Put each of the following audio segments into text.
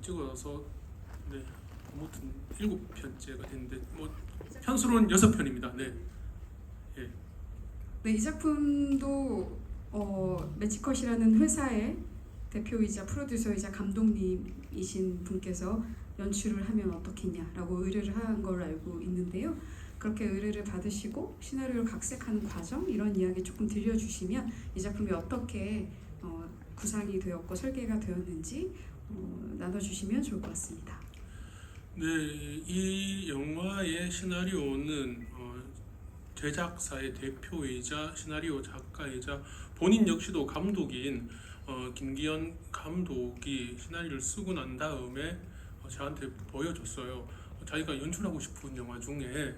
찍어서 네, 아무튼 7편째가 됐는데 뭐 편수로는 6편입니다. 네. 예. 네, 이 작품도 매지컷이라는 회사의 대표이자 프로듀서이자 감독님이신 분께서 연출을 하면 어떻겠냐라고 의뢰를 한 걸로 알고 있는데요. 그렇게 의뢰를 받으시고 시나리오를 각색하는 과정 이런 이야기 조금 들려주시면 이 작품이 어떻게 구상이 되었고 설계가 되었는지 나눠주시면 좋을 것 같습니다. 네, 이 영화의 시나리오는 제작사의 대표이자 시나리오 작가이자 본인 역시도 감독인 김기현 감독이 시나리오를 쓰고 난 다음에 저한테 보여줬어요. 자기가 연출하고 싶은 영화 중에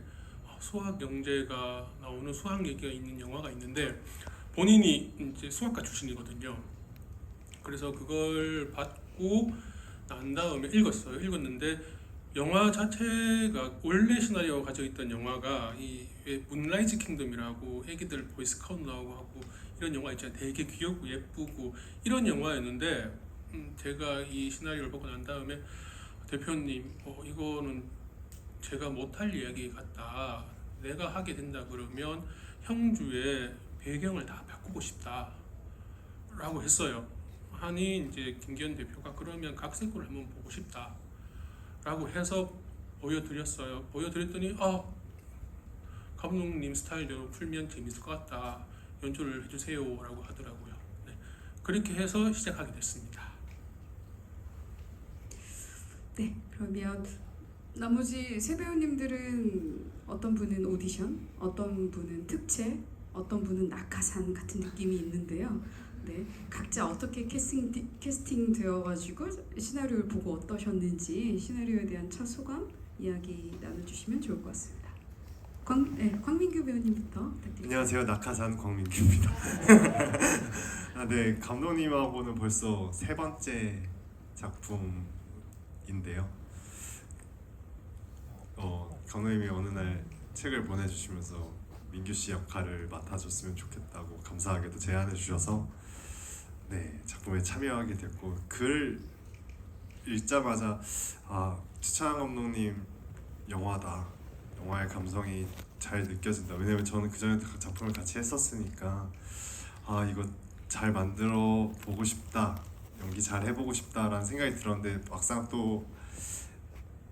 수학 영재가 나오는 수학 얘기가 있는 영화가 있는데 본인이 이제 수학과 출신이거든요. 그래서 그걸 받고 난 다음에 읽었어요. 읽었는데 영화 자체가 원래 시나리오가 가지고 있던 영화가 이 문라이즈 킹덤이라고 애기들 보이스카우트 나오고 하고 이런 영화 있잖아요. 되게 귀엽고 예쁘고 이런 영화였는데 제가 이 시나리오를 보고 난 다음에 대표님 이거는 제가 못할 이야기 같다. 내가 하게 된다 그러면 형주의 배경을 다 바꾸고 싶다 라고 했어요. 하니 이제 김기현 대표가 그러면 각색을 한번 보고 싶다 라고 해서 보여드렸어요. 보여드렸더니 감독님 스타일대로 풀면 재밌을 것 같다. 연출을 해주세요 라고 하더라고요. 네. 그렇게 해서 시작하게 됐습니다. 네, 그러면 나머지 세 배우님들은 어떤 분은 오디션, 어떤 분은 특채, 어떤 분은 낙하산 같은 느낌이 있는데요. 네, 각자 어떻게 캐스팅 되어가지고 시나리오를 보고 어떠셨는지 시나리오에 대한 첫 소감 이야기 나눠주시면 좋을 것 같습니다. 광민규 배우님부터 부탁드립니다. 안녕하세요, 낙하산 광민규입니다. 네, 감독님하고는 벌써 3번째 작품인데요. 감독님이 어느 날 책을 보내주시면서 민규 씨 역할을 맡아줬으면 좋겠다고 감사하게도 제안해 주셔서 네, 작품에 참여하게 됐고 글 읽자마자 추창한 감독님 영화다. 영화의 감성이 잘 느껴진다. 왜냐면 저는 그전에 작품을 같이 했었으니까 이거 잘 만들어 보고 싶다. 연기 잘 해보고 싶다라는 생각이 들었는데 막상 또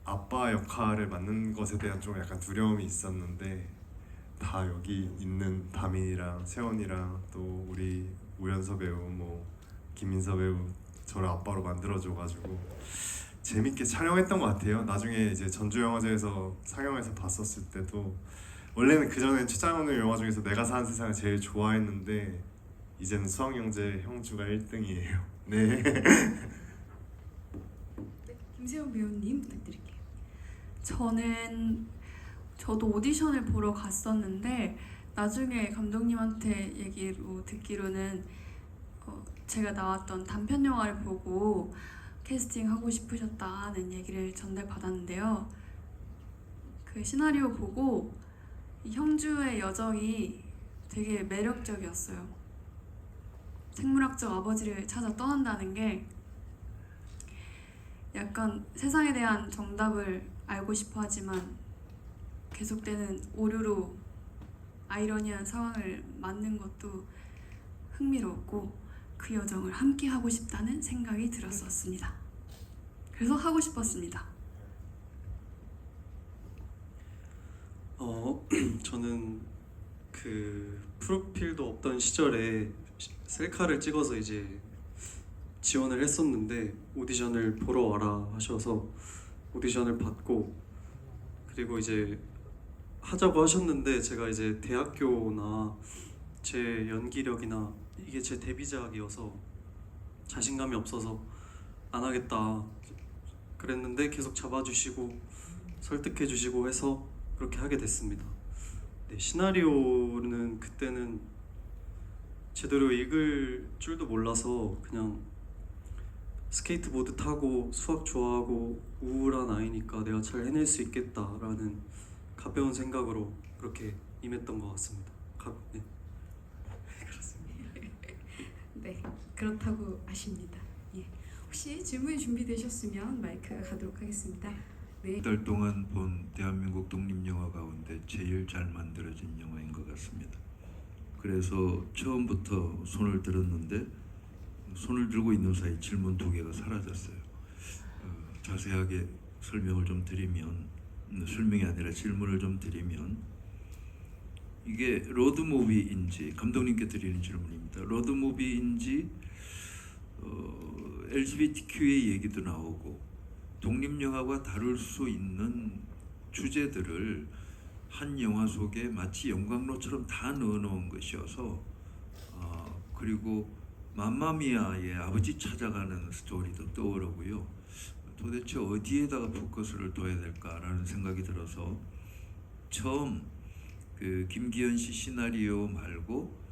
아빠 역할을 맡는 것에 대한 좀 약간 두려움이 있었는데 다 여기 있는 다민이랑 세원이랑 또 우리 우연서 배우, 김민서 배우 저를 아빠로 만들어줘가지고 재밌게 촬영했던 것 같아요. 나중에 이제 전주영화제에서 상영해서 봤었을 때도 원래는 그전에 최장훈의 영화 중에서 내가 사는 세상을 제일 좋아했는데 이제는 수학영재 형주가 1등이에요. 네. 김세원 배우님 부탁드릴게요. 저도 오디션을 보러 갔었는데 나중에 감독님한테 얘기로 듣기로는 제가 나왔던 단편 영화를 보고 캐스팅하고 싶으셨다는 얘기를 전달받았는데요. 그 시나리오 보고 이 형주의 여정이 되게 매력적이었어요. 생물학적 아버지를 찾아 떠난다는 게 약간 세상에 대한 정답을 알고 싶어 하지만 계속되는 오류로 아이러니한 상황을 맞는 것도 흥미로웠고 그 여정을 함께 하고 싶다는 생각이 들었었습니다. 그래서 하고 싶었습니다. 저는 그 프로필도 없던 시절에 셀카를 찍어서 이제 지원을 했었는데 오디션을 보러 와라 하셔서 오디션을 받고 그리고 이제 하자고 하셨는데 제가 이제 대학교나 제 연기력이나 이게 제 데뷔작이어서 자신감이 없어서 안 하겠다 그랬는데 계속 잡아주시고 설득해주시고 해서 그렇게 하게 됐습니다. 네, 시나리오는 그때는 제대로 읽을 줄도 몰라서 그냥 스케이트보드 타고 수학 좋아하고 우울한 아이니까 내가 잘 해낼 수 있겠다라는 가벼운 생각으로 그렇게 임했던 것 같습니다. 네. 그렇습니다. 네, 그렇다고 아십니다. 예. 혹시 질문이 준비되셨으면 마이크 가도록 하겠습니다. 네. 달 동안 본 대한민국 독립영화 가운데 제일 잘 만들어진 영화인 것 같습니다. 그래서 처음부터 손을 들었는데 손을 들고 있는 사이 질문 2개가 사라졌어요. 자세하게 설명을 좀 드리면, 설명이 아니라 질문을 좀 드리면, 이게 로드무비인지, 감독님께 드리는 질문입니다. 로드무비인지 LGBTQ의 얘기도 나오고 독립영화가 다룰 수 있는 주제들을 한 영화 속에 마치 영광로처럼 다 넣어놓은 것이어서, 그리고 맘마미아의 아버지 찾아가는 스토리도 떠오르고요. 도대체 어디에다가 포커스를 둬야 될까라는 생각이 들어서 처음 그 김기현 씨 시나리오 말고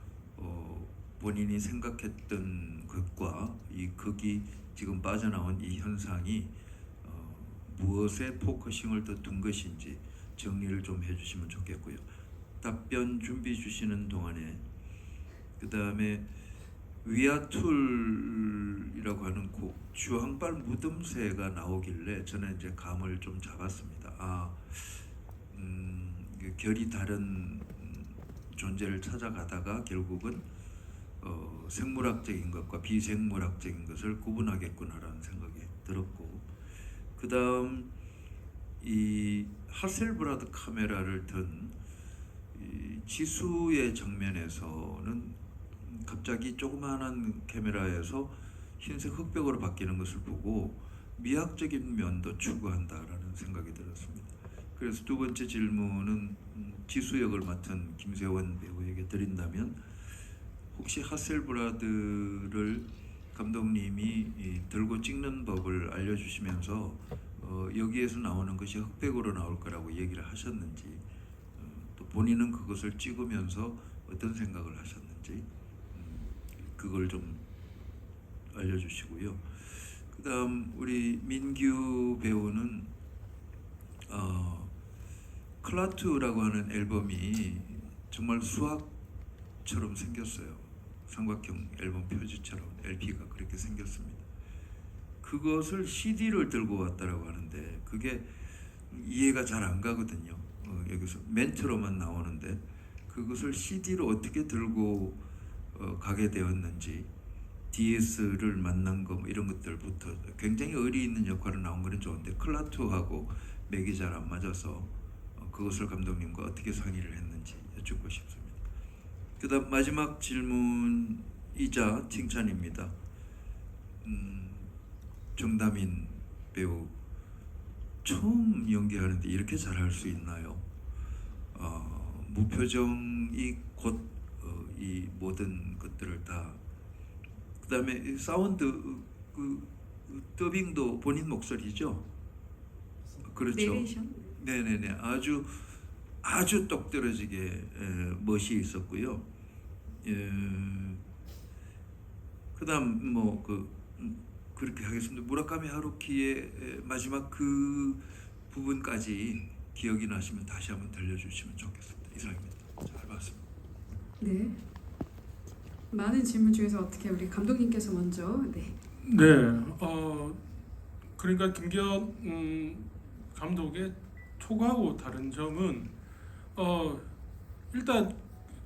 본인이 생각했던 것과 이 극이 지금 빠져나온 이 현상이 무엇에 포커싱을 더 둔 것인지 정리를 좀 해주시면 좋겠고요. 답변 준비 주시는 동안에 그 다음에 위아툴이라고 하는 곡 주황발 무덤새가 나오길래 저는 이제 감을 좀 잡았습니다. 결이 다른 존재를 찾아가다가 결국은 생물학적인 것과 비생물학적인 것을 구분하겠구나라는 생각이 들었고, 그 다음 이 하셀브라드 카메라를 든 이 지수의 장면에서는 갑자기 조그마한 카메라에서 흰색 흑백으로 바뀌는 것을 보고 미학적인 면도 추구한다라는 생각이 들었습니다. 그래서 2번째 질문은 지수 역을 맡은 김세원 배우에게 드린다면, 혹시 하셀브라드를 감독님이 들고 찍는 법을 알려주시면서 여기에서 나오는 것이 흑백으로 나올 거라고 얘기를 하셨는지, 또 본인은 그것을 찍으면서 어떤 생각을 하셨는지 그걸 좀 알려주시고요. 그 다음 우리 민규 배우는 클라투라고 하는 앨범이 정말 수학처럼 생겼어요. 삼각형 앨범 표지처럼 LP가 그렇게 생겼습니다. 그것을 CD를 들고 왔다라고 하는데 그게 이해가 잘 안 가거든요. 여기서 멘트로만 나오는데 그것을 CD로 어떻게 들고 가게 되었는지, DS를 만난 거 뭐 이런 것들부터 굉장히 의리 있는 역할을 나온 거는 좋은데 클라투하고 맥이 잘 안 맞아서 그것을 감독님과 어떻게 상의를 했는지 여쭙고 싶습니다. 그다음 마지막 질문이자 칭찬입니다. 정다민 배우 처음 연기하는데 이렇게 잘할 수 있나요? 무표정이 곧 이 모든 것들을 다, 그다음에 사운드 그 더빙도 본인 목소리죠? 그렇죠. 내레이션. 네네네, 아주 똑 떨어지게 멋이 있었고요. 그다음 그렇게 하겠습니다. 무라카미 하루키의 마지막 그 부분까지 기억이 나시면 다시 한번 들려주시면 좋겠습니다. 이상입니다. 잘 봤습니다. 네. 많은 질문 중에서 어떻게 우리 감독님께서 먼저 네, 그러니까 김기현 감독의 초고하고 다른 점은 일단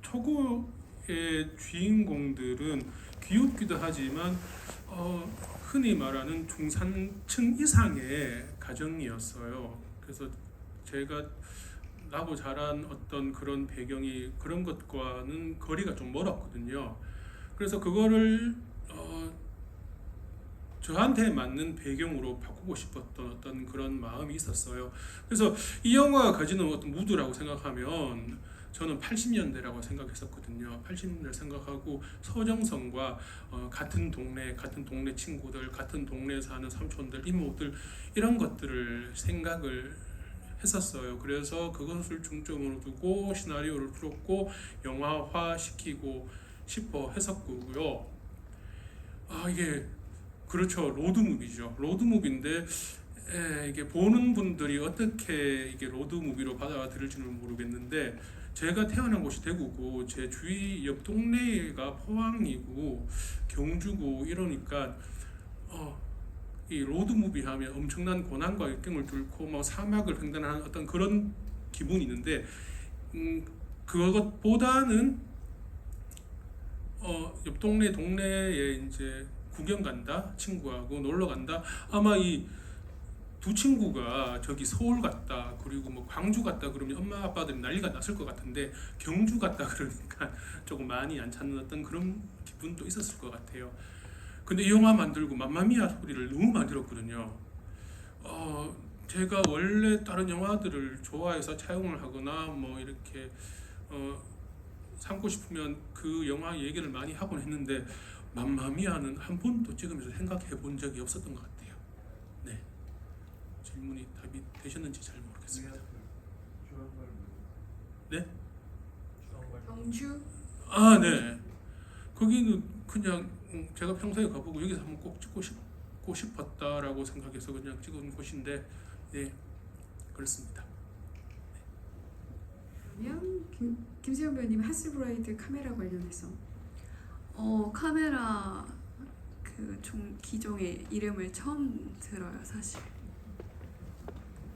초고의 주인공들은 귀엽기도 하지만 흔히 말하는 중산층 이상의 가정이었어요. 그래서 제가 나고 자란 어떤 그런 배경이 그런 것과는 거리가 좀 멀었거든요. 그래서 그거를 저한테 맞는 배경으로 바꾸고 싶었던 어떤 그런 마음이 있었어요. 그래서 이 영화가 가지는 어떤 무드라고 생각하면 저는 80년대라고 생각했었거든요. 80년대를 생각하고 서정성과 같은 동네 친구들, 같은 동네에 사는 삼촌들, 이모들 이런 것들을 생각을 했었어요. 그래서 그것을 중점으로 두고 시나리오를 풀었고 영화화시키고 싶어 했었고요. 이게 그렇죠. 로드무비죠. 로드무비인데 이게 보는 분들이 어떻게 이게 로드무비로 받아들일지는 모르겠는데, 제가 태어난 곳이 대구고 제 주위 옆 동네가 포항이고 경주고 이러니까 이 로드 무비 하면 엄청난 고난과 역경을 뚫고 뭐 사막을 횡단하는 어떤 그런 기분이 있는데 그것보다는 옆 동네에 이제 구경 간다, 친구하고 놀러 간다. 아마 이 두 친구가 저기 서울 갔다, 그리고 뭐 광주 갔다 그러면 엄마 아빠들이 난리가 났을 것 같은데 경주 갔다 그러니까 조금 많이 안 찾는 어떤 그런 기분도 있었을 것 같아요. 근데 이 영화 만들고 맘마미아 소리를 너무 많이 들었거든요. 제가 원래 다른 영화들을 좋아해서 차용을 하거나 뭐 이렇게 삼고 싶으면 그 영화 얘기를 많이 하곤 했는데 맘마미아는 한 번도 찍으면서 생각해 본 적이 없었던 것 같아요. 네, 질문이 답이 되셨는지 잘 모르겠습니다. 네? 경주 아, 네. 거기는 그냥 제가 평소에 가보고 여기서 한번 꼭 찍고 싶었다라고 생각해서 그냥 찍은 곳인데, 네, 그렇습니다. 그러면 김세현 배우님 하스브라이드 카메라 관련해서 카메라 그 기종의 이름을 처음 들어요, 사실.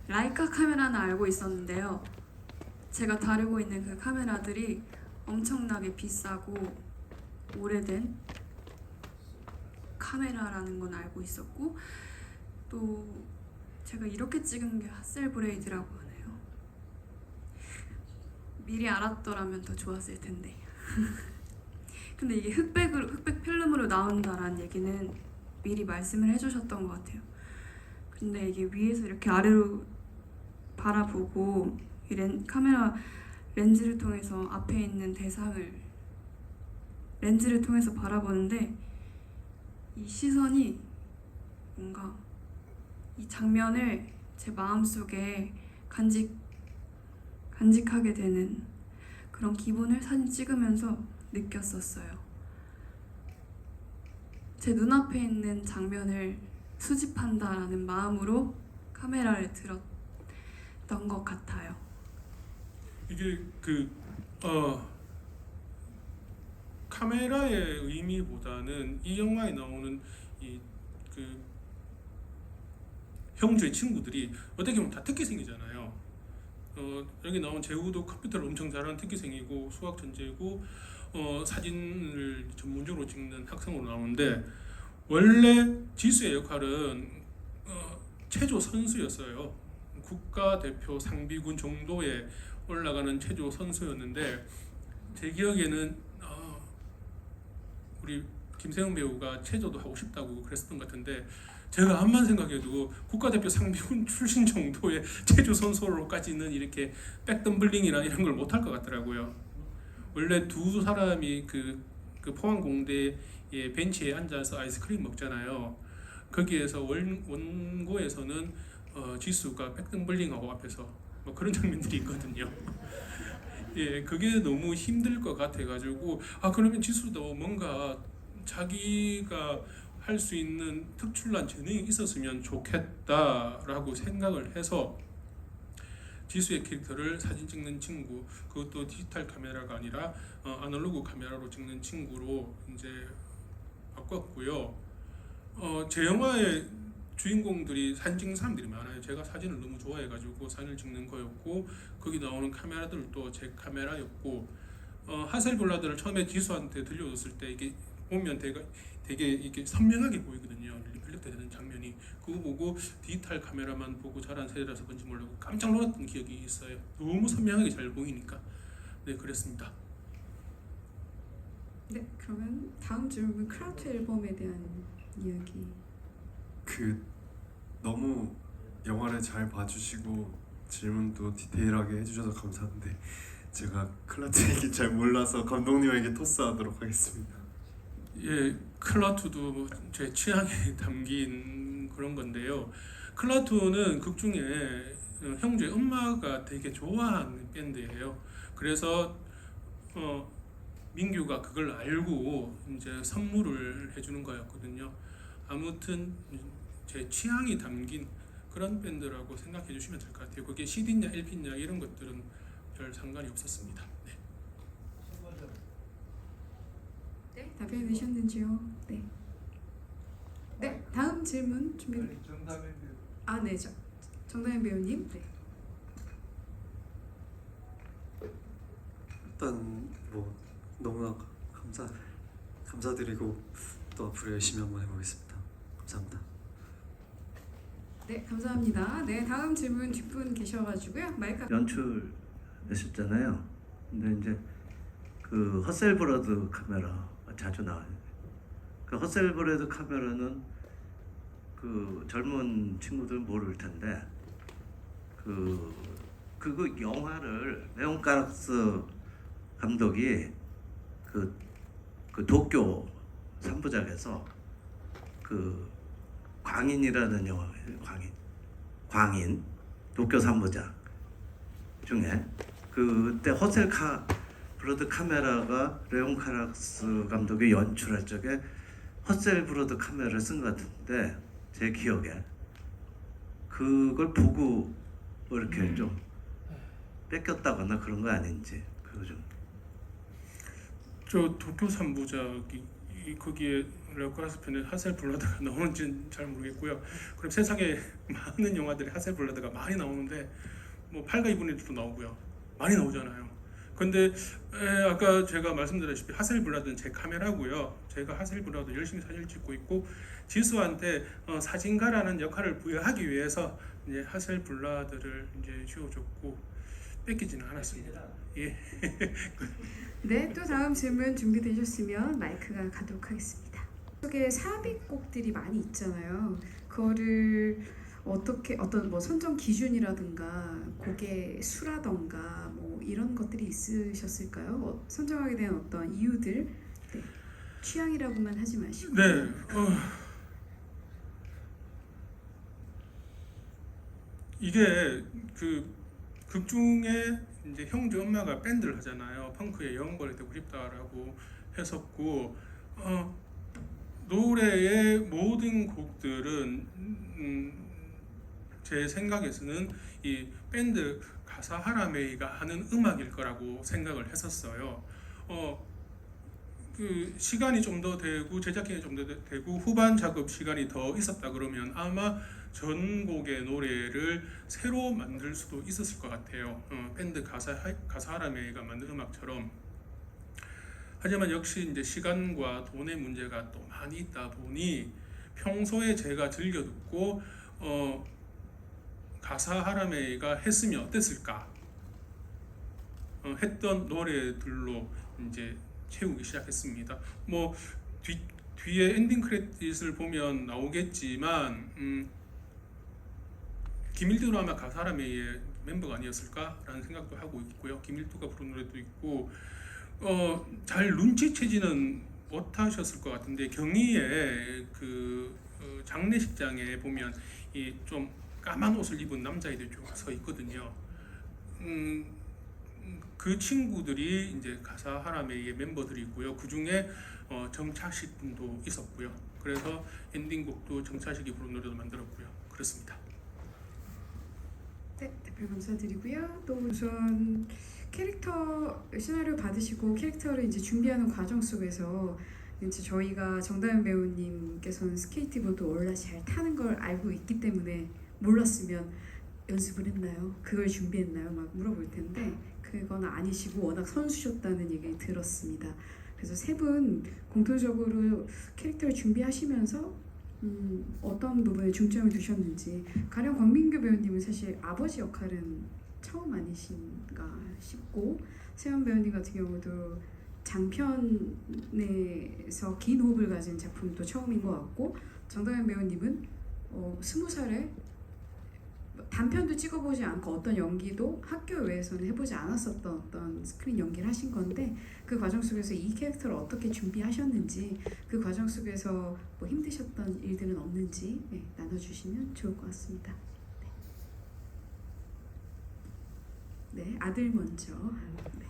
라이카 카메라는 알고 있었는데요. 제가 다루고 있는 그 카메라들이 엄청나게 비싸고 오래된 카메라라는 건 알고 있었고, 또 제가 이렇게 찍은 게 하셀브레이드라고 하네요. 미리 알았더라면 더 좋았을 텐데. 근데 이게 흑백 필름으로 나온다라는 얘기는 미리 말씀을 해주셨던 것 같아요. 근데 이게 위에서 이렇게 아래로 바라보고 이 카메라 렌즈를 통해서 앞에 있는 대상을 렌즈를 통해서 바라보는데 이 시선이 뭔가 이 장면을 제 마음속에 간직하게 되는 그런 기분을 사진 찍으면서 느꼈었어요. 제 눈앞에 있는 장면을 수집한다라는 마음으로 카메라를 들었던 것 같아요. 이게 카메라의 의미보다는 이 영화에 나오는 형제의 친구들이 어떻게 보면 다 특기생이잖아요. 여기 나온 재우도 컴퓨터를 엄청 잘하는 특기생이고 수학 천재고 사진을 전문적으로 찍는 학생으로 나오는데 원래 지수의 역할은 체조 선수였어요. 국가대표 상비군 정도에 올라가는 체조 선수였는데 제 기억에는 우리 김세형 배우가 체조도 하고 싶다고 그랬었던 것 같은데 제가 암만 생각해도 국가대표 상비군 출신 정도의 체조 선수로까지는 이렇게 백덤블링이나 이런 걸 못할 것 같더라고요. 원래 두 사람이 그 포항공대의 벤치에 앉아서 아이스크림 먹잖아요. 거기에서 원고에서는 지수가 백덤블링하고 앞에서 뭐 그런 장면들이 있거든요. 예, 그게 너무 힘들 것 같아가지고 그러면 지수도 뭔가 자기가 할 수 있는 특출난 재능이 있었으면 좋겠다라고 생각을 해서 지수의 캐릭터를 사진 찍는 친구, 그것도 디지털 카메라가 아니라 아날로그 카메라로 찍는 친구로 이제 바꿨고요. 제 영화의 주인공들이 사진 찍는 사람들이 많아요. 제가 사진을 너무 좋아해가지고 사진을 찍는 거였고 거기 나오는 카메라들도 제 카메라였고 하셀블라드를 처음에 지수한테 들려줬을 때 이게 보면 되게 이게 선명하게 보이거든요. 리플렉트 되는 장면이. 그거 보고 디지털 카메라만 보고 자란 세대라서 그런지 몰라고 깜짝 놀랐던 기억이 있어요. 너무 선명하게 잘 보이니까. 네, 그랬습니다. 네, 그러면 다음 질문 크라우트 앨범에 대한 이야기. 너무 영화를 잘 봐주시고 질문도 디테일하게 해주셔서 감사한데 제가 클라트 얘기 잘 몰라서 감독님에게 토스하도록 하겠습니다. 예, 클라투도 제 취향에 담긴 그런 건데요. 클라투는 극 중에 형제 엄마가 되게 좋아하는 밴드예요. 그래서 민규가 그걸 알고 이제 선물을 해주는 거였거든요. 아무튼 제 취향이 담긴 그런 밴드라고 생각해 주시면 될 것 같아요. 그게 CD냐 LP냐 이런 것들은 별 상관이 없었습니다. 네. 네, 답변이 되셨는지요? 네. 네, 다음 질문 준비. 정답에 아, 네, 정다현 배우님. 네. 일단 뭐 너무나 감사드리고 또 앞으로 열심히 한번 해보겠습니다. 감사합니다. 네, 감사합니다. 네, 다음 질문 뒷분 계셔가지고요. 마이크. 연출하셨잖아요. 근데 이제 그 허셀브러드 카메라 자주 나와요. 그 허셀브러드 카메라는 그 젊은 친구들은 모를 텐데 그거 영화를 레온 카락스 감독이 그 도쿄 3부작에서 그 광인이라는 영화예요. 광인 도쿄 3부작 중에 그때 허셀브러드 카메라가 레온 카락스 감독이 연출할 적에 허셀브러드 카메라를 쓴 것 같은데 제 기억에 그걸 보고 뭐 이렇게 좀 뺏겼다거나 그런 거 아닌지 그거 좀. 저 도쿄 3부작이 거기에 레오카라스 편에 하셀블라드가 나오는지는 잘 모르겠고요. 그럼 세상에 많은 영화들이 하셀블라드가 많이 나오는데 뭐 8가 2분의 1도 나오고요. 많이 나오잖아요. 근데 아까 제가 말씀드렸다시피 하셀블라드는 제 카메라고요. 제가 하셀블라드 열심히 사진을 찍고 있고 지수한테 사진가라는 역할을 부여하기 위해서 이제 하셀블라드를 이제 쥐어줬고 뺏기지는 않았습니다. 예. 네, 또 다음 질문 준비되셨으면 마이크가 가도록 하겠습니다. 속에 삽입곡들이 많이 있잖아요. 그거를 어떻게 어떤 뭐 선정 기준이라든가 곡의 수라던가 뭐 이런 것들이 있으셨을까요? 선정하게 된 어떤 이유들, 네. 취향이라고만 하지 마시고. 네. 이게 그 극 중에 이제 형제 엄마가 밴드를 하잖아요. 펑크의 영원거리 되고 싶다라고 했었고 노래의 모든 곡들은 제 생각에서는 이 밴드 가사 하라메이가 하는 음악일 거라고 생각을 했었어요. 그 시간이 좀 더 되고 제작진이 좀 더 되고 후반 작업 시간이 더 있었다 그러면 아마 전곡의 노래를 새로 만들 수도 있었을 것 같아요. 밴드 가사 하라메이가 만든 음악처럼. 하지만 역시 이제 시간과 돈의 문제가 또 많이 있다 보니 평소에 제가 즐겨 듣고 가사 하라메이가 했으면 어땠을까 했던 노래들로 이제 채우기 시작했습니다. 뭐 뒤에 엔딩 크레딧을 보면 나오겠지만 김일두는 아마 가사 하라메이의 멤버가 아니었을까라는 생각도 하고 있고요. 김일두가 부른 노래도 있고 잘 눈치채지는 못하셨을 것 같은데 경희의 그 장례식장에 보면 이 좀 까만 옷을 입은 남자애들이 쭉 서 있거든요. 그 친구들이 이제 가사 하라메이의 멤버들이고요. 그 중에 정차식 분도 있었고요. 그래서 엔딩곡도 정차식이 부른 노래도 만들었고요. 그렇습니다. 네, 대표 감사드리고요. 또 우선 캐릭터 시나리오 받으시고 캐릭터를 이제 준비하는 과정 속에서 이제 저희가 정다현 배우님께서는 스케이트보드 원래 잘 타는 걸 알고 있기 때문에 몰랐으면 연습을 했나요? 그걸 준비했나요? 막 물어볼 텐데 그건 아니시고 워낙 선수셨다는 얘기 들었습니다. 그래서 세 분 공통적으로 캐릭터를 준비하시면서 어떤 부분에 중점을 두셨는지 가령 광민규 배우님은 사실 아버지 역할은 처음 아니신가 싶고 세연 배우님 같은 경우도 장편에서 긴 호흡을 가진 작품도 처음인 것 같고 정다현 배우님은 20살에 단편도 찍어보지 않고 어떤 연기도 학교 외에서는 해보지 않았었던 어떤 스크린 연기를 하신 건데 그 과정 속에서 이 캐릭터를 어떻게 준비하셨는지 그 과정 속에서 뭐 힘드셨던 일들은 없는지 나눠주시면 좋을 것 같습니다. 네, 아들 먼저. 네.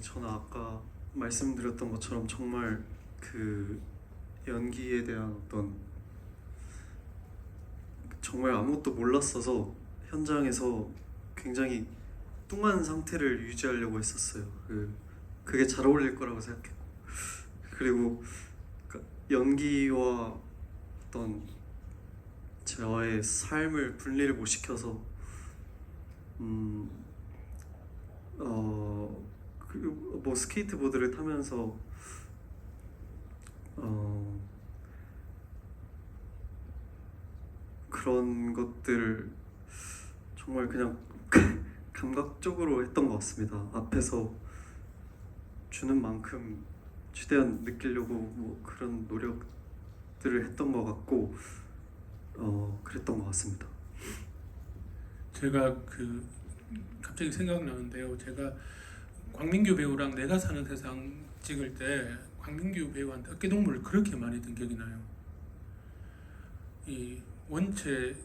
저는 아까 말씀드렸던 것처럼 정말 그 연기에 대한 어떤 정말 아무것도 몰랐어서 현장에서 굉장히 뚱한 상태를 유지하려고 했었어요. 그게 잘 어울릴 거라고 생각했고 그리고 연기와 어떤 저의 삶을 분리를 못 시켜서 뭐 스케이트보드를 타면서 그런 것들을 정말 그냥 감각적으로 했던 것 같습니다. 앞에서 주는 만큼 최대한 느끼려고 뭐 그런 노력들을 했던 것 같고 그랬던 것 같습니다. 제가 갑자기 생각나는데요. 제가 광민규 배우랑 내가 사는 세상 찍을 때 광민규 배우한테 어깨동무를 그렇게 많이 든 기억이 나요. 이 원체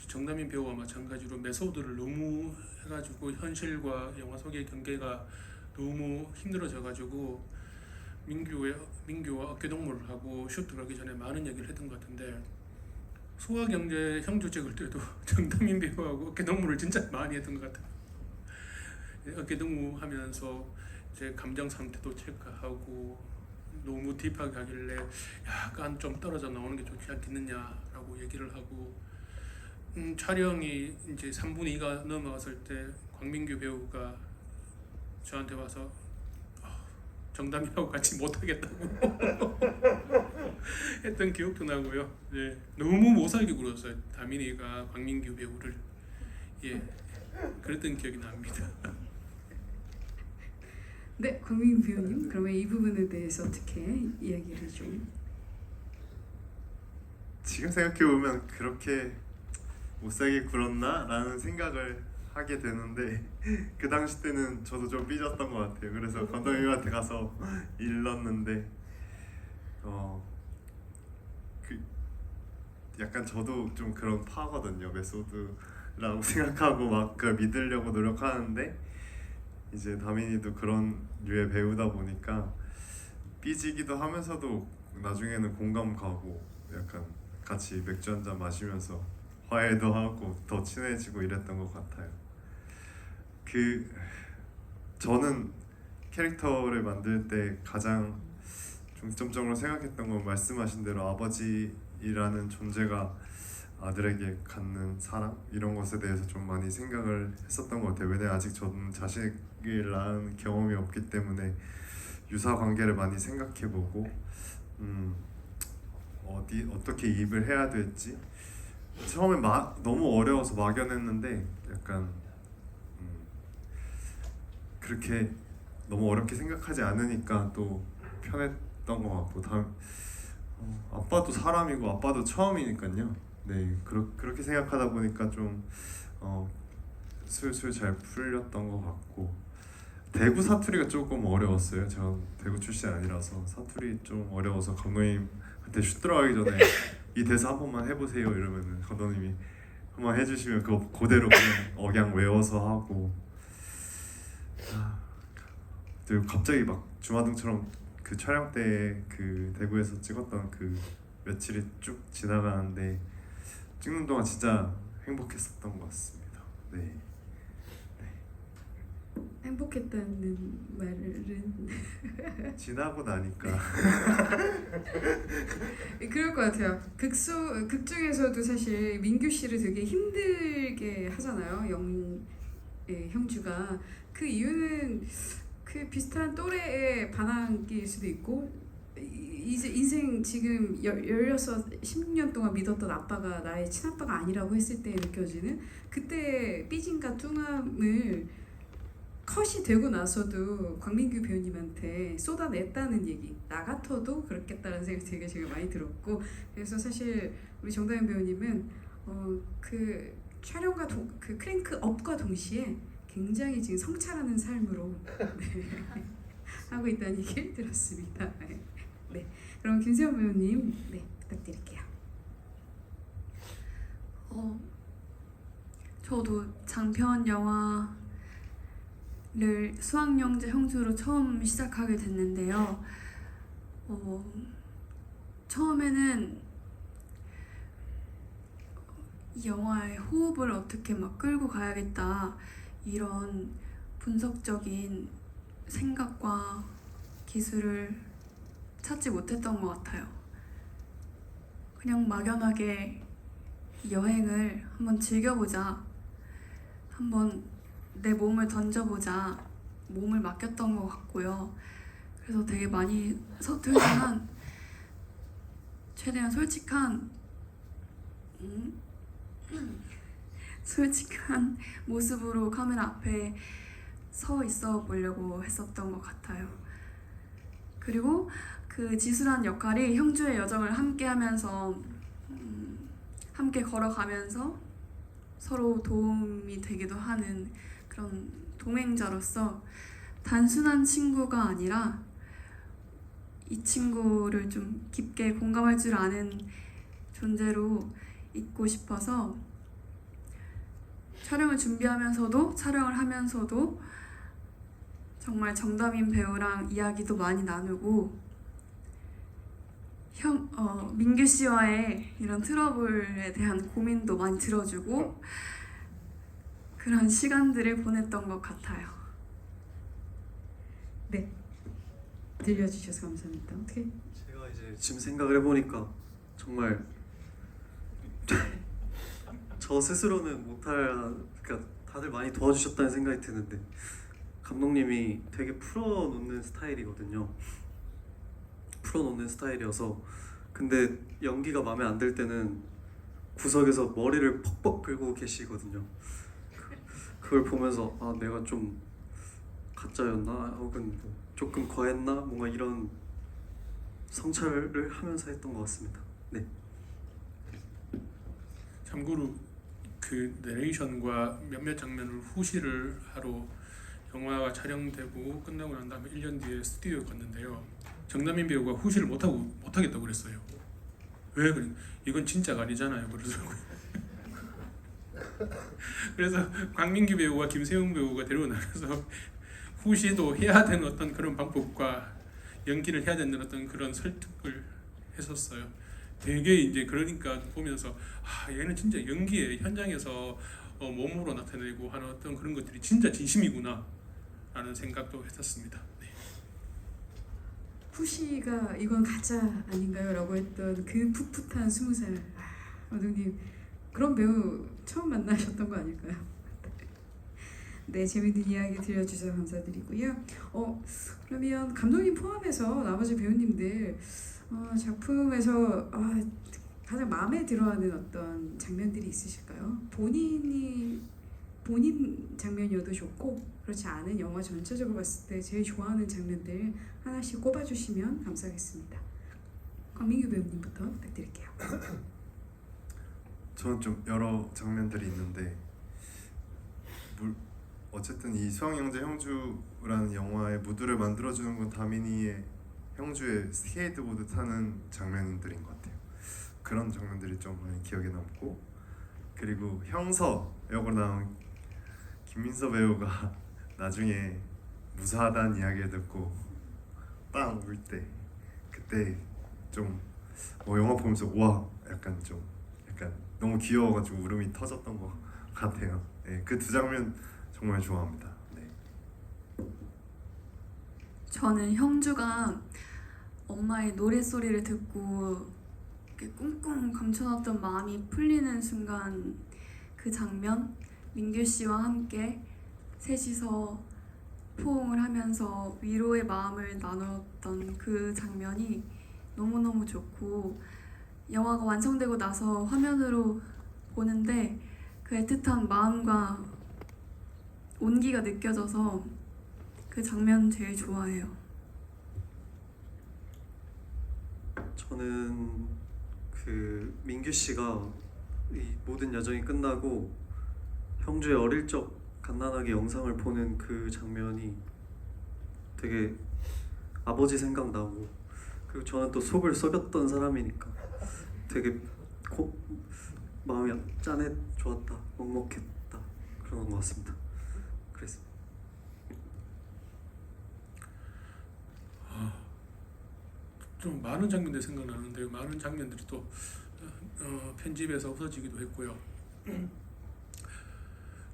정남인 배우와 마찬가지로 메소드를 너무 해가지고 현실과 영화 속의 경계가 너무 힘들어져가지고 민규와 어깨동무를 하고 슈트 가기 전에 많은 얘기를 했던 것 같은데, 소아경제 형주 찍을 때도 정남인 배우하고 어깨동무를 진짜 많이 했던 것 같아요. 어깨동무 하면서 이제 감정 상태도 체크하고 너무 딥하게 가길래 약간 좀 떨어져 나오는 게 좋지 않겠느냐라고 얘기를 하고, 촬영이 이제 3분의 2가 넘어갔을 때 광민규 배우가 저한테 와서 정담이하고 같이 못하겠다고 했던 기억도 나고요. 네, 너무 못살게 굴었어요. 다민이가 광민규 배우를. 예, 그랬던 기억이 납니다. 네, 광민규 배우님, 그러면 이 부분에 대해서 어떻게 이야기를 좀? 지금 생각해보면 그렇게 못살게 굴었나? 라는 생각을 하게 되는데 그 당시 때는 저도 좀 삐졌던 것 같아요. 그래서 감독님한테 가서 일렀는데 약간 저도 좀 그런 파거든요. 메소드라고 생각하고 막 그걸 믿으려고 노력하는데, 이제 다민이도 그런 류의 배우다 보니까 삐지기도 하면서도 나중에는 공감 가고 약간 같이 맥주 한잔 마시면서 화해도 하고 더 친해지고 이랬던 것 같아요. 저는 캐릭터를 만들 때 가장 중점적으로 생각했던 건 말씀하신 대로 아버지라는 존재가 아들에게 갖는 사랑, 이런 것에 대해서 좀 많이 생각을 했었던 것 같아요. 왜냐면 아직 저는 자식을 낳은 경험이 없기 때문에 유사 관계를 많이 생각해보고 어떻게 이입을 해야 될지 처음에 너무 어려워서 막연했는데 약간 그렇게 너무 어렵게 생각하지 않으니까 또 편했던 것 같고, 아빠도 사람이고 아빠도 처음이니까요. 네, 그렇게 생각하다 보니까 좀 슬슬 잘 풀렸던 것 같고, 대구 사투리가 조금 어려웠어요. 제가 대구 출신 아니라서 사투리 좀 어려워서 감독님한테 슛 들어가기 전에 이 대사 한 번만 해보세요 이러면은 감독님이 한번 해주시면 그거 그대로 그냥 억양 외워서 하고, 그리고 갑자기 막 주마등처럼 그 촬영 때 그 대구에서 찍었던 그 며칠이 쭉 지나가는데 찍는 동안 진짜 행복했었던 것 같습니다. 네. 행복했다는 말은 지나고 나니까 그럴 것 같아요. 극 중에서도 사실 민규 씨를 되게 힘들게 하잖아요. 형주가. 그 이유는 그 비슷한 또래의 반항일 수도 있고, 이제 인생 지금 16년 동안 믿었던 아빠가 나의 친아빠가 아니라고 했을 때 느껴지는 그때 삐짐과 뚱함을 컷이 되고 나서도 광민규 배우님한테 쏟아냈다는 얘기, 나 같아도 그렇겠다는 생각이 되게 제가 많이 들었고, 그래서 사실 우리 정다현 배우님은 그 촬영과 그 크랭크 업과 동시에 굉장히 지금 성찰하는 삶으로 하고 있다는 얘기를 들었습니다. 네, 그럼 김세현 배우님, 네, 부탁드릴게요. 저도 장편 영화를 수학영재 형주로 처음 시작하게 됐는데요. 처음에는 이 영화의 호흡을 어떻게 막 끌고 가야겠다, 이런 분석적인 생각과 기술을 찾지 못했던 것 같아요. 그냥 막연하게 여행을 한번 즐겨보자, 한번 내 몸을 던져보자, 몸을 맡겼던 것 같고요. 그래서 되게 많이 서툴지만 최대한 솔직한 모습으로 카메라 앞에 서 있어 보려고 했었던 것 같아요. 그리고 그 지수란 역할이 형주의 여정을 함께 하면서 함께 걸어가면서 서로 도움이 되기도 하는 그런 동행자로서 단순한 친구가 아니라 이 친구를 좀 깊게 공감할 줄 아는 존재로 있고 싶어서 촬영을 준비하면서도 촬영을 하면서도 정말 정다민 배우랑 이야기도 많이 나누고 민규 씨와의 이런 트러블에 대한 고민도 많이 들어주고 그런 시간들을 보냈던 것 같아요. 네, 들려주셔서 감사합니다. 어떻게? 제가 이제 지금 생각을 해보니까 정말 저 스스로는 못할, 그러니까 다들 많이 도와주셨다는 생각이 드는데 감독님이 되게 풀어놓는 스타일이거든요. 풀어놓는 스타일이어서 근데 연기가 마음에 안 들 때는 구석에서 머리를 퍽퍽 긁고 계시거든요. 그걸 보면서 아 내가 좀 가짜였나 혹은 뭐 조금 과했나 뭔가 이런 성찰을 하면서 했던 것 같습니다. 네. 참고로 그 내레이션과 몇몇 장면을 후시를 하러 영화가 촬영되고 끝나고 난 다음에 1년 뒤에 스튜디오에 갔는데요. 정다민 배우가 후시를 못하겠다고 그랬어요. 왜? 이건 진짜가 아니잖아요. 그러더라고요. 그래서 광민규 배우와 김세웅 배우가 데리고 나가서 후시도 해야 되는 어떤 그런 방법과 연기를 해야 되는 어떤 그런 설득을 했었어요. 되게 이제 그러니까 보면서 아 얘는 진짜 연기에 현장에서 몸으로 나타내고 하는 어떤 그런 것들이 진짜 진심이구나 라는 생각도 했었습니다. 네. 후시가 이건 가짜 아닌가요? 라고 했던 그 풋풋한 20살 감독님, 그런 배우 처음 만나셨던 거 아닐까요? 네, 재밌는 이야기 들려주셔서 감사드리고요. 그러면 감독님 포함해서 나머지 배우님들 작품에서 가장 마음에 들어하는 어떤 장면들이 있으실까요? 본인 장면이어도 좋고 그렇지 않은 영화 전체적으로 봤을 때 제일 좋아하는 장면들 하나씩 꼽아주시면 감사하겠습니다. 광민규 배우님부터 부탁드릴게요. 저는 좀 여러 장면들이 있는데 어쨌든 이 수학영재 형주라는 영화의 무드를 만들어주는 건 다민이의 형주의 스케이트보드 타는 장면들인 것 같아요. 그런 장면들이 좀 많이 기억에 남고, 그리고 형서 역으로 나온 김민서 배우가 나중에 무사하다는 이야기를 듣고 빵 울 때, 그때 좀 영화 보면서 와 약간 너무 귀여워가지고 울음이 터졌던 것 같아요. 네, 그 두 장면 정말 좋아합니다. 네. 저는 형주가 엄마의 노랫소리를 듣고 이렇게 꿍꿍 감춰놨던 마음이 풀리는 순간, 그 장면, 민규 씨와 함께 셋이서 포옹을 하면서 위로의 마음을 나눴던 그 장면이 너무너무 좋고, 영화가 완성되고 나서 화면으로 보는데 그 애틋한 마음과 온기가 느껴져서 그 장면 제일 좋아해요. 저는 그 민규 씨가 이 모든 여정이 끝나고 형주의 어릴 적 갓난아기 영상을 보는 그 장면이 되게 아버지 생각나고, 그리고 저는 또 속을 썩였던 사람이니까 되게 마음이 짠해 좋았다, 먹먹했다 그런 것 같습니다. 그랬습니다. 좀 많은 장면들이 생각나는데 많은 장면들이 또 편집에서 없어지기도 했고요.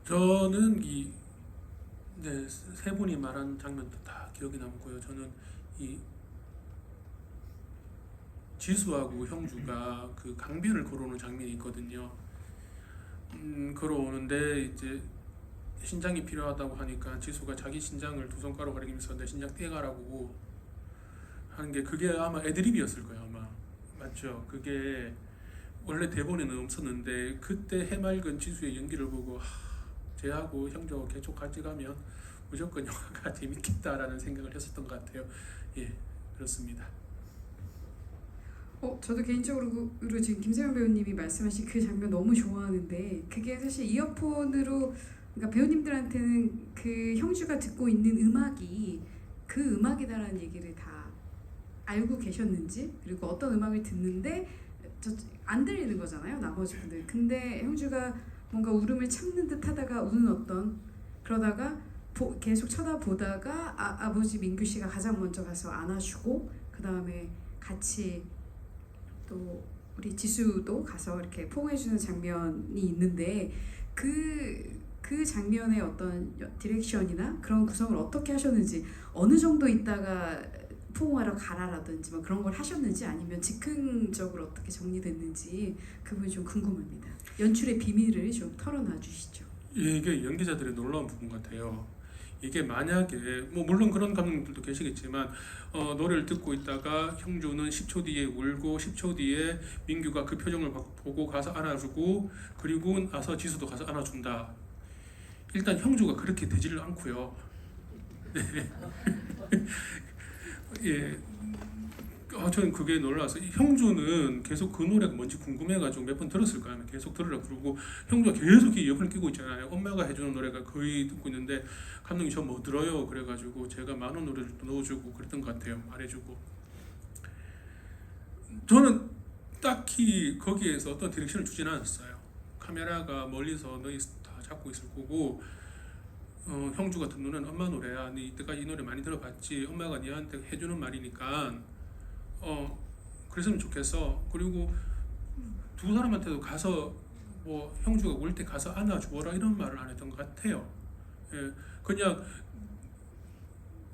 저는 세 분이 말한 장면도 다 기억이 남고요. 저는 이 지수하고 형주가 그 강변을 걸어오는 장면이 있거든요. 걸어오는데 이제 신장이 필요하다고 하니까 지수가 자기 신장을 두 손가락 가리키면서 내 신장 떼가라고 하는 게 그게 아마 애드립이었을 거예요. 아마 맞죠? 그게 원래 대본에는 없었는데 그때 해맑은 지수의 연기를 보고 쟤하고 형주하고 계속 같이 가면 무조건 영화가 재밌겠다라는 생각을 했었던 것 같아요. 예, 그렇습니다. 저도 개인적으로 지금 김세현 배우님이 말씀하신 그 장면 너무 좋아하는데 그게 사실 이어폰으로 그러니까 배우님들한테는 그 형주가 듣고 있는 음악이 그 음악이다라는 얘기를 다 알고 계셨는지 그리고 어떤 음악을 듣는데 안 들리는 거잖아요 나머지 분들. 근데 형주가 뭔가 울음을 참는 듯 하다가 우는 어떤 그러다가 계속 쳐다보다가 아버지 민규 씨가 가장 먼저 가서 안아주고 그 다음에 같이 또 우리 지수도 가서 이렇게 포옹해주는 장면이 있는데 그 장면의 어떤 디렉션이나 그런 구성을 어떻게 하셨는지 어느 정도 있다가 포옹하러 가라라든지 뭐 그런 걸 하셨는지 아니면 즉흥적으로 어떻게 정리됐는지 그 부분이 좀 궁금합니다. 연출의 비밀을 좀 털어놔 주시죠. 예, 이게 연기자들의 놀라운 부분 같아요. 이게 만약에 뭐 물론 그런 감독님들도 계시겠지만 노래를 듣고 있다가 형주는 10초 뒤에 울고 10초 뒤에 민규가 그 표정을 보고 가서 안아주고 그리고 나서 지수도 가서 안아준다. 일단 형주가 그렇게 되지를 않고요. 네. 예. 저는 그게 놀라서 형주는 계속 그 노래가 뭔지 궁금해가지고 몇 번 들었을 거예요. 계속 들으라 그러고 형주가 계속 이어폰을 끼고 있잖아요. 엄마가 해주는 노래가 거의 듣고 있는데 감독님 저 뭐 들어요? 그래가지고 제가 만원 노래를 또 넣어주고 그랬던 것 같아요. 말해주고 저는 딱히 거기에서 어떤 디렉션을 주진 않았어요. 카메라가 멀리서 너희 다 잡고 있을 거고 형주 같은 놈은 엄마 노래야. 네 이때까지 이 노래 많이 들어봤지. 엄마가 니한테 해주는 말이니까 그랬으면 좋겠어. 그리고 두 사람한테도 가서 뭐 형주가 울 때 가서 안아주어라 이런 말을 안 했던 것 같아요. 예, 그냥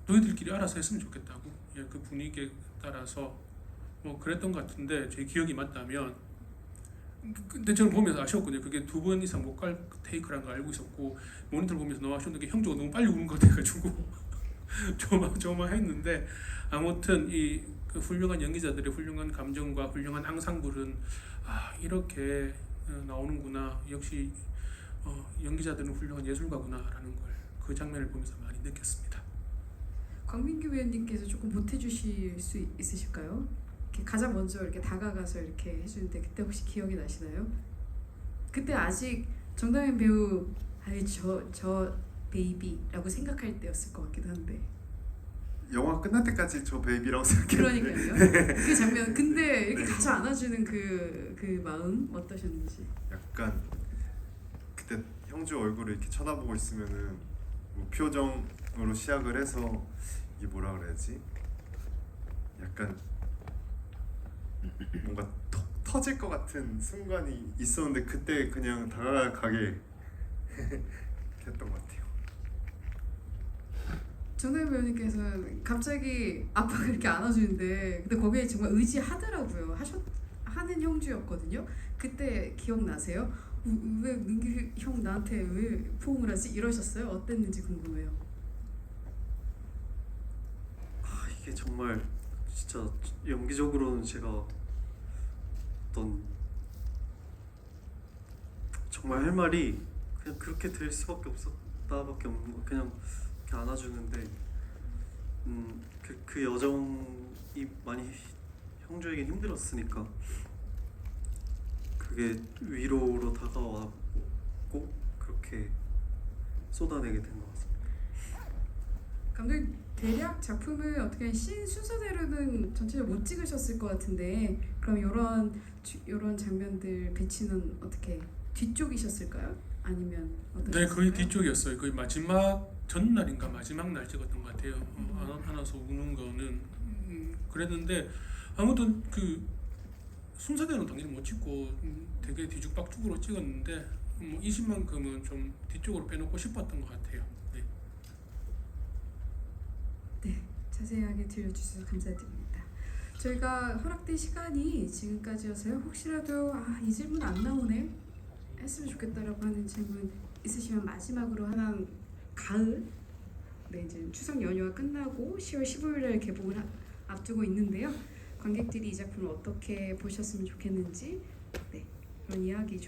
너희들끼리 알아서 했으면 좋겠다고. 예, 그 분위기에 따라서 뭐 그랬던 것 같은데 제 기억이 맞다면. 근데 저는 보면서 아쉬웠거든요. 그게 2번 이상 못 갈 테이크라는 걸 알고 있었고 모니터를 보면서 너무 아쉬웠는데 형주가 너무 빨리 우는 것 같아가지고 조마조마했는데 아무튼 그 훌륭한 연기자들의 훌륭한 감정과 훌륭한 앙상블은 이렇게 나오는구나. 역시 연기자들은 훌륭한 예술가구나라는 걸 그 장면을 보면서 많이 느꼈습니다. 광민규 배우님께서 조금 보태주실 수 있으실까요? 이렇게 가장 먼저 이렇게 다가가서 이렇게 해주는데 그때 혹시 기억이 나시나요? 그때 아직 정다현 배우 저 베이비라고 생각할 때였을 것 같기도 한데. 영화 끝날 때까지 저 베이비라고 생각했는데 그러니까요. 그 장면. 근데 이렇게 가서 안아주는 그 마음 어떠셨는지. 약간 그때 형주 얼굴을 이렇게 쳐다보고 있으면은 무표정으로 시작을 해서 이게 뭐라 그래야지? 약간 뭔가 터질 것 같은 순간이 있었는데 그때 그냥 다가가게 했던 것 같아요. 정다현 배우님께서는 갑자기 아빠가 이렇게 안아주는데 근데 거기에 정말 의지하더라고요. 하는 형주였거든요. 그때 기억나세요? 왜 민규 형 나한테 왜 포옹을 하지? 이러셨어요? 어땠는지 궁금해요. 이게 정말 진짜 연기적으로는 제가 어떤 정말 할 말이 그냥 그렇게 될 수밖에 없었다밖에 없는 거. 그냥 이렇게 안아주는데 그 여정이 많이 형주에겐 힘들었으니까 그게 위로로 다가왔고 그렇게 쏟아내게 된 것 같습니다. 감독님 대략 작품을 어떻게 씬 순서대로는 전체적으로 못 찍으셨을 것 같은데 그럼 이런 장면들 배치는 어떻게 뒤쪽이셨을까요? 아니면 어떠셨을까요? 네, 거의 뒤쪽이었어요. 거의 마지막 전날인가 마지막 날 찍었던 것 같아요. 안아서 우는 거는 그랬는데 아무튼 그 순서대로는 당연히 못 찍고 되게 뒤죽박죽으로 찍었는데 뭐 20만큼은 좀 뒤쪽으로 빼놓고 싶었던 것 같아요. 네. 네, 자세하게 들려주셔서 감사드립니다. 저희가 허락된 시간이 지금까지여서요. 혹시라도 이 질문 안 나오네 했으면 좋겠다라고 하는 질문 있으시면 마지막으로 하나 가을 네 이제 추석 연휴가 끝나고 10월 15일에 개봉을 앞두고 있는데요. 관객들이 이 작품을 어떻게 보셨으면 좋겠는지 네 그런 이야기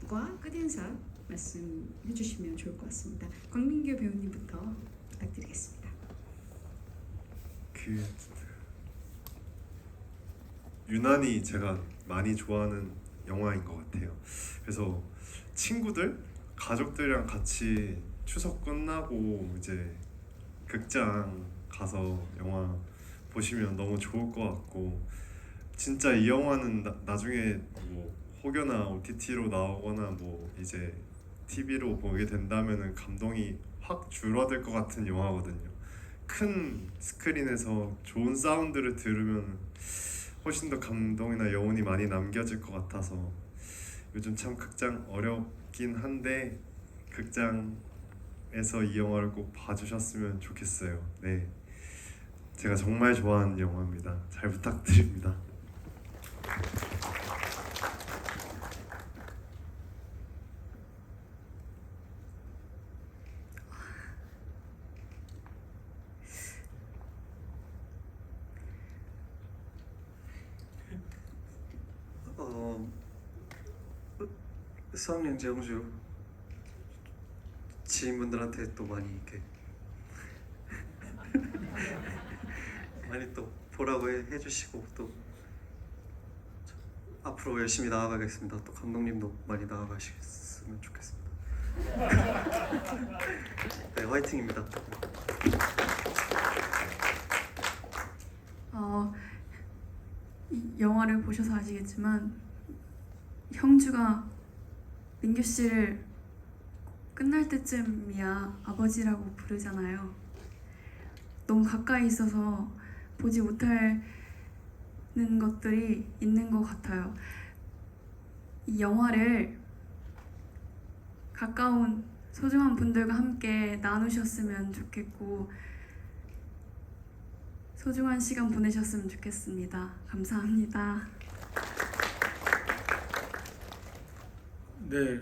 좀과 끝인사 말씀해 주시면 좋을 것 같습니다. 광민규 배우님부터 부탁드리겠습니다. 그 유난히 제가 많이 좋아하는 영화인 것 같아요. 그래서 친구들, 가족들이랑 같이 추석 끝나고 이제 극장 가서 영화 보시면 너무 좋을 것 같고 진짜 이 영화는 나중에 뭐 혹여나 OTT로 나오거나 뭐 이제 TV로 보게 된다면은 감동이 확 줄어들 것 같은 영화거든요. 큰 스크린에서 좋은 사운드를 들으면 훨씬 더 감동이나 여운이 많이 남겨질 것 같아서 요즘 참 극장 어렵긴 한데 극장에서 이 영화를 꼭 봐주셨으면 좋겠어요. 네, 제가 정말 좋아하는 영화입니다. 잘 부탁드립니다. 수학여행 제공주 지인분들한테 또 많이 이렇게 많이 또 보라고 해주시고 또 앞으로 열심히 나아가겠습니다. 또 감독님도 많이 나아가셨으면 좋겠습니다. 네, 화이팅입니다. 이 영화를 보셔서 아시겠지만 형주가 민규 씨를 끝날 때쯤이야 아버지라고 부르잖아요. 너무 가까이 있어서 보지 못하는 것들이 있는 것 같아요. 이 영화를 가까운 소중한 분들과 함께 나누셨으면 좋겠고 소중한 시간 보내셨으면 좋겠습니다. 감사합니다. 네,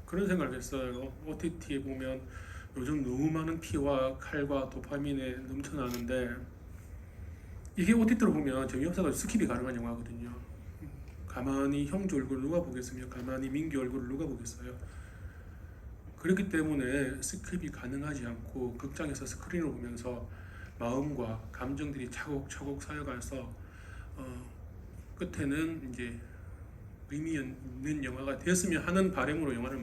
그런 생각을 했어요. OTT에 보면 요즘 너무 많은 피와 칼과 도파민에 넘쳐나는데 이게 OTT로 보면 정유사가 스킵이 가능한 영화거든요. 가만히 형주 얼굴 누가 보겠으며 가만히 민규 얼굴을 누가 보겠어요. 그렇기 때문에 스킵이 가능하지 않고 극장에서 스크린을 보면서 마음과 감정들이 차곡차곡 쌓여가서 끝에는 이제 의미 있는 영화가 되었으면 하는 바람으로 영화를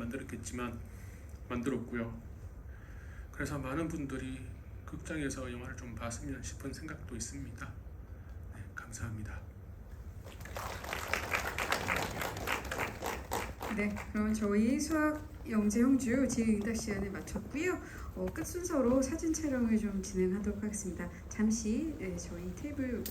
만들었고요. 그래서 많은 분들이 극장에서 영화를 좀 봤으면 싶은 생각도 있습니다. 네, 감사합니다. 네, 그럼 저희 수학 영재 형주 제2응답 시간을 마쳤고요. 끝 순서로 사진 촬영을 좀 진행하도록 하겠습니다. 잠시 저희 테이블